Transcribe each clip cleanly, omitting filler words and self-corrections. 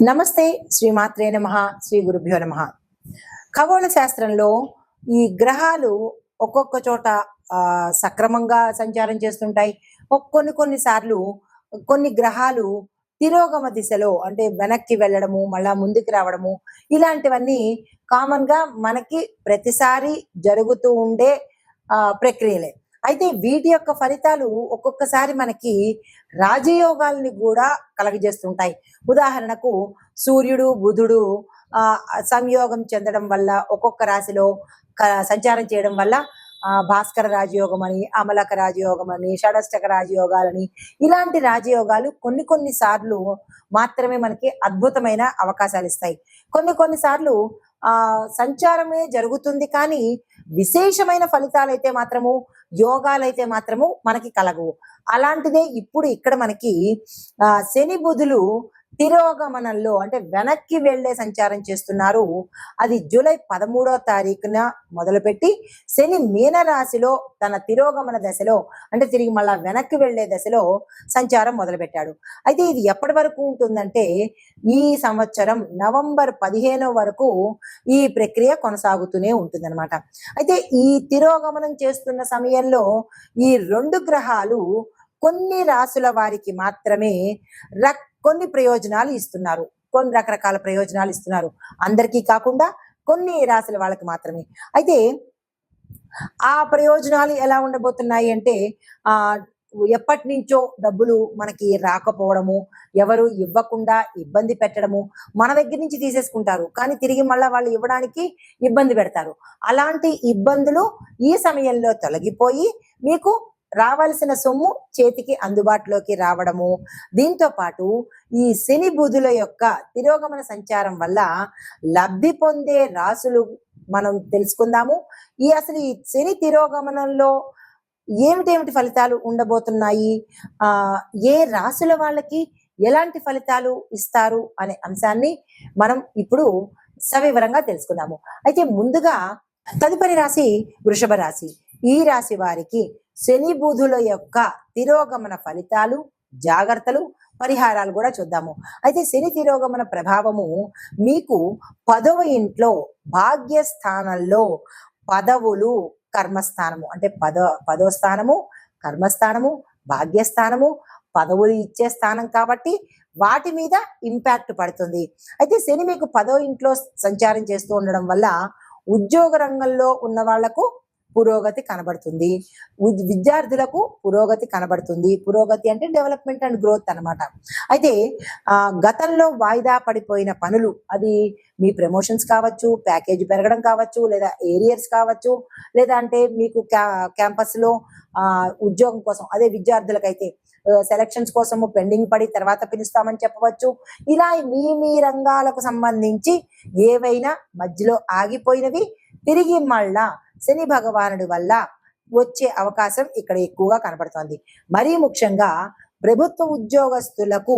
నమస్తే. శ్రీమాత్రే నమః. శ్రీ గురుభ్యో నమః. ఖగోళ శాస్త్రంలో ఈ గ్రహాలు ఒక్కొక్క చోట సక్రమంగా సంచారం చేస్తుంటాయి. కొన్ని సార్లు కొన్ని గ్రహాలు తిరోగమ దిశలో అంటే వెనక్కి వెళ్ళడము, మళ్ళా ముందుకు రావడము, ఇలాంటివన్నీ కామన్‌గా మనకి ప్రతిసారి జరుగుతూ ఉండే ప్రక్రియలే. అయితే వీటి యొక్క ఫలితాలు ఒక్కొక్కసారి మనకి రాజయోగాల్ని గూడా కలగజేస్తుంటాయి. ఉదాహరణకు సూర్యుడు, బుధుడు సంయోగం చెందడం వల్ల ఒక్కొక్క రాశిలో సంచారం చేయడం వల్ల భాస్కర రాజయోగం అని, అమలక రాజయోగం అని, షడష్టక రాజయోగాలని, ఇలాంటి రాజయోగాలు కొన్ని సార్లు మాత్రమే మనకి అద్భుతమైన అవకాశాలు ఇస్తాయి. కొన్ని సార్లు సంచారమే జరుగుతుంది కానీ విశేషమైన ఫలితాలైతే మాత్రము, యోగాలైతే మాత్రము మనకి కలగవు. అలాంటిదే ఇప్పుడు ఇక్కడ మనకి శని బుధులు తిరోగమనంలో అంటే వెనక్కి వెళ్లే సంచారం చేస్తున్నారు. అది జూలై 13వ తారీఖున మొదలుపెట్టి శని మీన రాశిలో తన తిరోగమన దశలో అంటే తిరిగి మళ్ళా వెనక్కి వెళ్లే దశలో సంచారం మొదలుపెట్టాడు. అయితే ఇది ఎప్పటి వరకు ఉంటుందంటే ఈ సంవత్సరం నవంబర్ 15 వరకు ఈ ప్రక్రియ కొనసాగుతూనే ఉంటుందన్నమాట. అయితే ఈ తిరోగమనం చేస్తున్న సమయంలో ఈ రెండు గ్రహాలు కొన్ని రాసుల వారికి మాత్రమే కొన్ని ప్రయోజనాలు ఇస్తున్నారు. కొన్ని రకరకాల ప్రయోజనాలు ఇస్తున్నారు. అందరికీ కాకుండా కొన్ని రాశుల వాళ్ళకి మాత్రమే. అయితే ఆ ప్రయోజనాలు ఎలా ఉండబోతున్నాయి అంటే ఎప్పటి నుంచో డబ్బులు మనకి రాకపోవడము, ఎవరు ఇవ్వకుండా ఇబ్బంది పెట్టడము, మన దగ్గర నుంచి తీసేసుకుంటారు కానీ తిరిగి మళ్ళీ వాళ్ళు ఇవ్వడానికి ఇబ్బంది పెడతారు. అలాంటి ఇబ్బందులు ఈ సమయంలో తొలగిపోయి మీకు రావాల్సిన సొమ్ము చేతికి అందుబాటులోకి రావడము, దీంతో పాటు ఈ శని బుధుల యొక్క తిరోగమన సంచారం వల్ల లబ్ధి పొందే రాసులు మనం తెలుసుకుందాము. అసలు ఈ శని తిరోగమనంలో ఏమిటి ఫలితాలు ఉండబోతున్నాయి, ఏ రాసుల వాళ్ళకి ఎలాంటి ఫలితాలు ఇస్తారు అనే అంశాన్ని మనం ఇప్పుడు సవివరంగా తెలుసుకుందాము. అయితే ముందుగా తదుపరి రాశి వృషభ రాశి. ఈ రాశి వారికి శని బుధుల యొక్క తిరోగమన ఫలితాలు, జాగ్రత్తలు, పరిహారాలు కూడా చూద్దాము. అయితే శని తిరోగమన ప్రభావము మీకు 10వ ఇంట్లో భాగ్యస్థానంలో పదవులు, కర్మస్థానము అంటే పదో స్థానము, కర్మస్థానము, భాగ్యస్థానము, పదవులు ఇచ్చే స్థానం కాబట్టి వాటి మీద ఇంపాక్ట్ పడుతుంది. అయితే శని మీకు 10వ ఇంట్లో సంచారం చేస్తూ ఉండడం వల్ల ఉద్యోగ రంగంలో ఉన్న వాళ్లకు పురోగతి కనబడుతుంది, విద్యార్థులకు పురోగతి కనబడుతుంది. పురోగతి అంటే డెవలప్మెంట్ అండ్ గ్రోత్ అనమాట. అయితే గతంలో వాయిదా పడిపోయిన పనులు, అది మీ ప్రమోషన్స్ కావచ్చు, ప్యాకేజ్ పెరగడం కావచ్చు, లేదా ఏరియర్స్ కావచ్చు, లేదా అంటే మీకు క్యాంపస్లో ఉద్యోగం కోసం అదే విద్యార్థులకైతే సెలక్షన్స్ కోసము పెండింగ్ పడి తర్వాత పిలుస్తామని చెప్పవచ్చు. ఇలా మీ రంగాలకు సంబంధించి ఏవైనా మధ్యలో ఆగిపోయినవి తిరిగి మళ్ళా శని భగవానుడి వల్ల వచ్చే అవకాశం ఇక్కడ ఎక్కువగా కనబడుతోంది. మరీ ముఖ్యంగా ప్రభుత్వ ఉద్యోగస్తులకు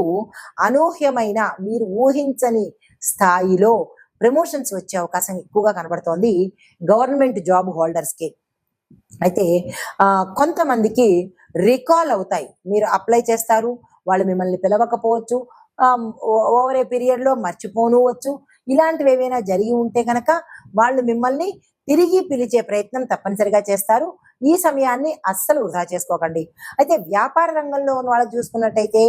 అనూహ్యమైన, మీరు ఊహించని స్థాయిలో ప్రమోషన్స్ వచ్చే అవకాశం ఎక్కువగా కనబడుతోంది గవర్నమెంట్ జాబ్ హోల్డర్స్కి. అయితే కొంతమందికి రికాల్ అవుతాయి. మీరు అప్లై చేస్తారు, వాళ్ళు మిమ్మల్ని పిలవకపోవచ్చు, ఓవర్ ఏ పీరియడ్లో మర్చిపోనువచ్చు. ఇలాంటివి ఏవైనా జరిగి ఉంటే కనుక వాళ్ళు మిమ్మల్ని తిరిగి పిలిచే ప్రయత్నం తప్పనిసరిగా చేస్తారు. ఈ సమయాన్ని అస్సలు వృధా చేసుకోకండి. అయితే వ్యాపార రంగంలో ఉన్న వాళ్ళు చూసుకున్నట్టయితే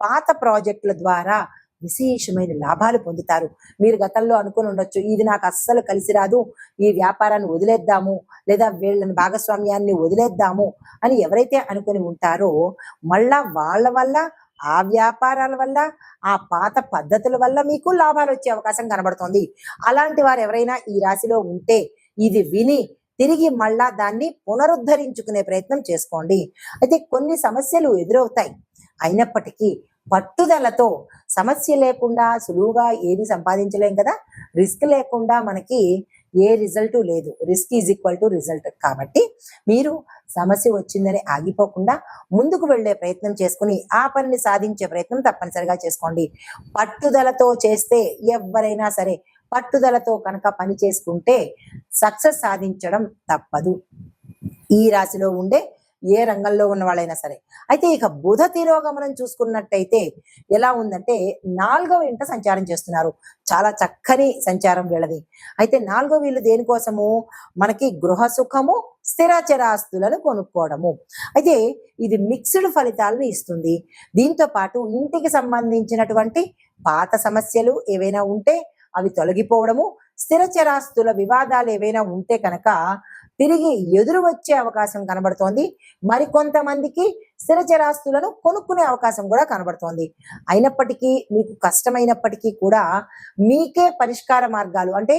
పాత ప్రాజెక్టుల ద్వారా విశేషమైన లాభాలు పొందుతారు. మీరు గతంలో అనుకుని ఉండొచ్చు, ఇది నాకు అస్సలు కలిసి రాదు, ఈ వ్యాపారాన్ని వదిలేద్దాము, లేదా వీళ్ళని భాగస్వామ్యాన్ని వదిలేద్దాము అని ఎవరైతే అనుకుని ఉంటారో మళ్ళా వాళ్ళ వల్ల, ఆ వ్యాపారాల వల్ల, ఆ పాత పద్ధతుల వల్ల మీకు లాభాలు వచ్చే అవకాశం కనబడుతుంది. అలాంటి వారు ఎవరైనా ఈ రాశిలో ఉంటే ఇది విని తిరిగి మళ్ళా దాన్ని పునరుద్ధరించుకునే ప్రయత్నం చేసుకోండి. అయితే కొన్ని సమస్యలు ఎదురవుతాయి, అయినప్పటికీ పట్టుదలతో, సమస్య లేకుండా సులువుగా ఏది సంపాదించలేం కదా, రిస్క్ లేకుండా మనకి ఏ రిజల్ట్ లేదు. Risk is equal to result. కాబట్టి మీరు సమస్య వచ్చిందని ఆగిపోకుండా ముందుకు వెళ్లే ప్రయత్నం చేసుకుని ఆ పనిని సాధించే ప్రయత్నం తప్పనిసరిగా చేసుకోండి. పట్టుదలతో చేస్తే ఎవరైనా సరే పట్టుదలతో కనుక పని చేసుకుంటే సక్సెస్ సాధించడం తప్పదు. ఈ రాశిలో ఉండే ఏ రంగంలో ఉన్న వాళ్ళైనా సరే. అయితే ఇక బుధ తిరోగమనం చూసుకున్నట్టయితే ఎలా ఉందంటే 4వ ఇంట సంచారం చేస్తున్నారు. చాలా చక్కని సంచారం వీళ్ళది. అయితే 4వ ఇల్లు దేనికోసము? మనకి గృహ సుఖము, స్థిరచరాస్తులను కొనుక్కోవడము. అయితే ఇది మిక్స్డ్ ఫలితాలను ఇస్తుంది. దీంతో పాటు ఇంటికి సంబంధించినటువంటి పాత సమస్యలు ఏవైనా ఉంటే అవి తొలగిపోవడము, స్థిరచరాస్తుల వివాదాలు ఏవైనా ఉంటే కనుక తిరిగి ఎదురు వచ్చే అవకాశం కనబడుతోంది. మరికొంతమందికి స్థిరచరాస్తులను కొనుక్కునే అవకాశం కూడా కనబడుతోంది. అయినప్పటికీ మీకు కష్టమైనప్పటికీ కూడా మీకే పరిష్కార మార్గాలు అంటే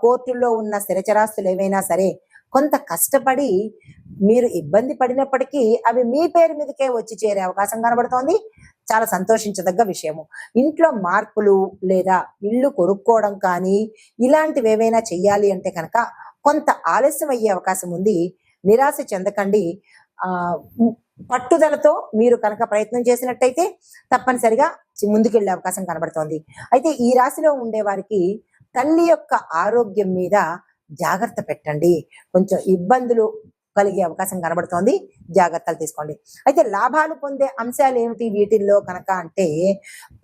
కోర్టుల్లో ఉన్న స్థిరచరాస్తులు ఏవైనా సరే కొంత కష్టపడి మీరు ఇబ్బంది పడినప్పటికీ అవి మీ పేరు మీదకే వచ్చి చేరే అవకాశం కనబడుతోంది. చాలా సంతోషించదగ్గ విషయము. ఇంట్లో మార్పులు లేదా ఇల్లు కొనుక్కోవడం కానీ ఇలాంటివి ఏవైనా చెయ్యాలి అంటే కనుక కొంత ఆలస్యం అయ్యే అవకాశం ఉంది. నిరాశ చెందకండి. పట్టుదలతో మీరు కనుక ప్రయత్నం చేసినట్టయితే తప్పనిసరిగా ముందుకెళ్లే అవకాశం కనబడుతోంది. అయితే ఈ రాశిలో ఉండే వారికి తల్లి యొక్క ఆరోగ్యం మీద జాగ్రత్త పెట్టండి. కొంచెం ఇబ్బందులు కలిగే అవకాశం కనబడుతోంది. జాగ్రత్తలు తీసుకోండి. అయితే లాభాలు పొందే అంశాలు ఏమిటి వీటిల్లో కనుక అంటే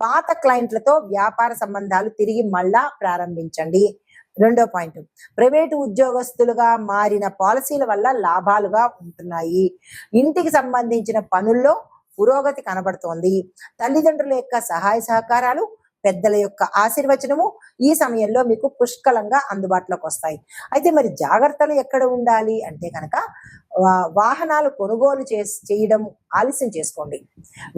పాత క్లయింట్లతో వ్యాపార సంబంధాలు తిరిగి మళ్ళా ప్రారంభించండి. 2వ పాయింట్, ప్రైవేటు ఉద్యోగస్తులుగా మారిన పాలసీల వల్ల లాభాలుగా ఉంటున్నాయి. ఇంటికి సంబంధించిన పనుల్లో పురోగతి కనబడుతోంది. తల్లిదండ్రుల యొక్క సహాయ సహకారాలు, పెద్దల యొక్క ఆశీర్వచనము ఈ సమయంలో మీకు పుష్కలంగా అందుబాటులోకి వస్తాయి. అయితే మరి జాగ్రత్తలు ఎక్కడ ఉండాలి అంటే కనుక వాహనాలు కొనుగోలు చేయడం ఆలస్యం చేసుకోండి.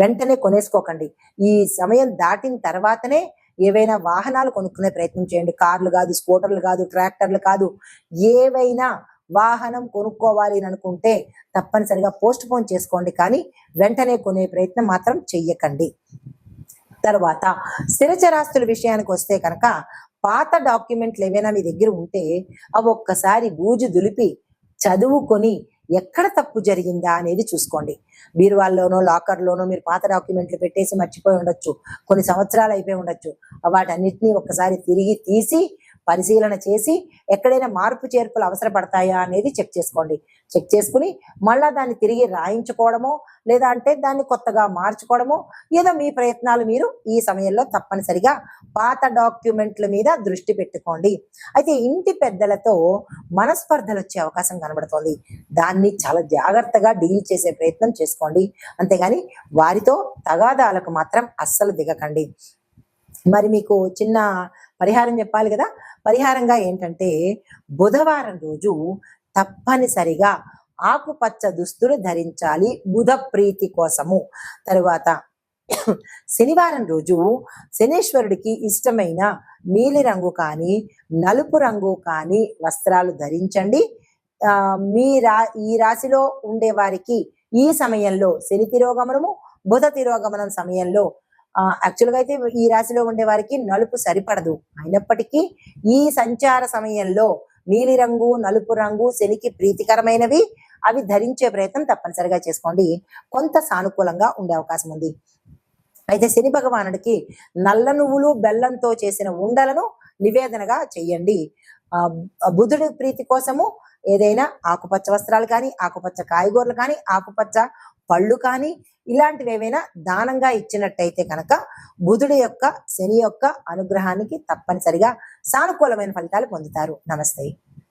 వెంటనే కొనేసుకోకండి. ఈ సమయం దాటిన తర్వాతనే ఏవైనా వాహనాలు కొనుక్కునే ప్రయత్నం చేయండి. కార్లు కాదు, స్కూటర్లు కాదు, ట్రాక్టర్లు కాదు, ఏవైనా వాహనం కొనుక్కోవాలి అని అనుకుంటే తప్పనిసరిగా పోస్ట్ పోన్ చేసుకోండి. కానీ వెంటనే కొనే ప్రయత్నం మాత్రం చెయ్యకండి. తర్వాత స్థిరచరాస్తుల విషయానికి వస్తే కనుక పాత డాక్యుమెంట్లు ఏవైనా మీ దగ్గర ఉంటే అవి ఒక్కసారి బూజు దులిపి చదువుకొని ఎక్కడ తప్పు జరిగిందా అనేది చూసుకోండి. బీరువాల్లోనో లాకర్లోనో మీరు పాత డాక్యుమెంట్లు పెట్టేసి మర్చిపోయి ఉండొచ్చు. కొన్ని సంవత్సరాలు అయిపోయి ఉండొచ్చు. వాటన్నిటినీ ఒక్కసారి తిరిగి తీసి పరిశీలన చేసి ఎక్కడైనా మార్పు చేర్పులు అవసరపడతాయా అనేది చెక్ చేసుకోండి. చెక్ చేసుకుని మళ్ళా దాన్ని తిరిగి రాయించుకోవడమో లేదా అంటే దాన్ని కొత్తగా మార్చుకోవడమో ఏదో మీ ప్రయత్నాలు మీరు ఈ సమయంలో తప్పనిసరిగా పాత డాక్యుమెంట్ల మీద దృష్టి పెట్టుకోండి. అయితే ఇంటి పెద్దలతో మనస్పర్ధలు వచ్చే అవకాశం కనబడుతోంది. దాన్ని చాలా జాగ్రత్తగా డీల్ చేసే ప్రయత్నం చేసుకోండి. అంతేగాని వారితో తగాదాలకు మాత్రం అస్సలు దిగకండి. మరి మీకు చిన్న పరిహారం చెప్పాలి కదా. పరిహారంగా ఏంటంటే బుధవారం రోజు తప్పనిసరిగా ఆకుపచ్చ దుస్తులు ధరించాలి బుధ ప్రీతి కోసము. తరువాత శనివారం రోజు శనీశ్వరుడికి ఇష్టమైన నీలి రంగు కానీ నలుపు రంగు కానీ వస్త్రాలు ధరించండి. ఈ రాశిలో ఉండే వారికి ఈ సమయంలో శని తిరోగమనము, బుధ తిరోగమనం సమయంలో యాక్చువల్గా అయితే ఈ రాశిలో ఉండే వారికి నలుపు సరిపడదు. అయినప్పటికీ ఈ సంచార సమయంలో నీలి రంగు, నలుపు రంగు శనికి ప్రీతికరమైనవి, అవి ధరించే ప్రయత్నం తప్పనిసరిగా చేసుకోండి. కొంత సానుకూలంగా ఉండే అవకాశం ఉంది. అయితే శని భగవానుడికి నల్ల నువ్వులు బెల్లంతో చేసిన ఉండలను నివేదనగా చెయ్యండి. బుధుడి ప్రీతి కోసము ఏదైనా ఆకుపచ్చ వస్త్రాలు కానీ, ఆకుపచ్చ కాయగూరలు కానీ, ఆకుపచ్చ పళ్ళు కానీ ఇలాంటివి ఏవైనా దానంగా ఇచ్చినట్టయితే కనుక బుధుడి యొక్క శని యొక్క అనుగ్రహానికి తప్పనిసరిగా సానుకూలమైన ఫలితాలు పొందుతారు. నమస్తే.